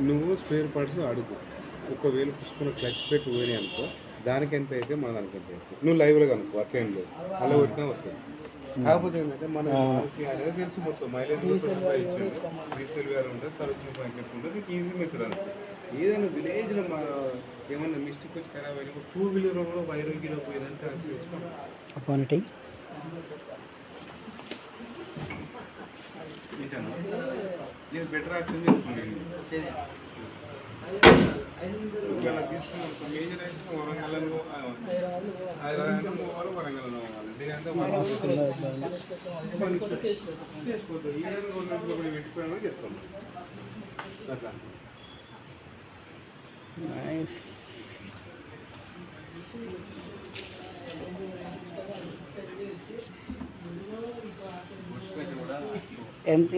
నువ్వు spare parts అడుగు. ఒకవేళ పుసుకున్న క్లచ్ పెట్టి పోయినాయి అనుకో, దానికి ఎంత అయితే మన దానికి ఎంత అయితే నువ్వు లైవ్లో కనుక్కో, అట్లేం లేదు, అలా కొట్టినా వస్తుంది. కాకపోతే ఏంటంటే మన అనేది తెలిసి మొత్తం మైలేజ్ ఇచ్చాడు, రీసేల్ వేరే ఉంటుంది, సర్వీసింగ్ పాయింట్ ఉంటుంది, నీకు ఈజీ మెథడ్ అనుకో. ఏదైనా విలేజ్లో మా ఏమన్నా మిస్టేక్ వచ్చి ఖరాబ్ అయినప్పుడు 2 వీలర్ కూడా వైరం కిలో పోయేదంటే అపానిటీ నేను బెటర్ ఆప్షన్ చెప్తున్నాను. ఇలా తీసుకున్నాం మేజర్ అయితే వరంగల్ హైదరాబాద్ పోవాలి, వరంగల్ పోవాలి, చేసుకోవచ్చు. ఈ కూడా పెట్టిపోయినా చెప్తాం అట్లా.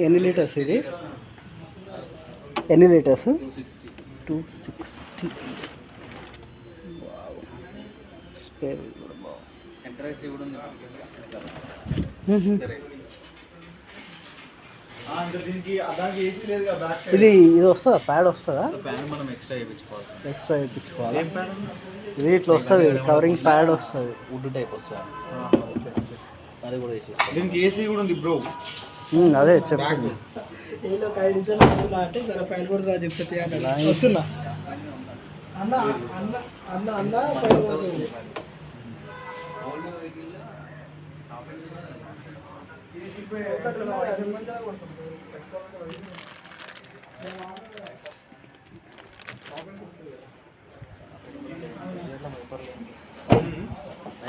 ఎన్ని లీటర్స్ ఇది? ఎన్ని లీటర్స్? 260. స్పేర్ కూడా బాగుంది. ఇది వస్తుందా? ప్యాడ్ వస్తుందా? ఎక్స్ట్రా వేయించుకోవాలి. ఇది ఇట్లా వస్తుంది, కవరింగ్ ప్యాడ్ వస్తుంది, వుడ్ టైప్ వస్తుంది. అది కూడా వేసేసి దీనికి ఏసీ కూడా ఉంది బ్రో. అదే చెప్పండి. వస్తున్నా అన్న అన్న అన్న అన్న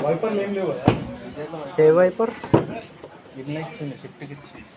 వైపర్ ఏం లేవు. ఏ వైపర్? ఇట్లా ఇచ్చింది, షిఫ్ట్కి ఇచ్చింది.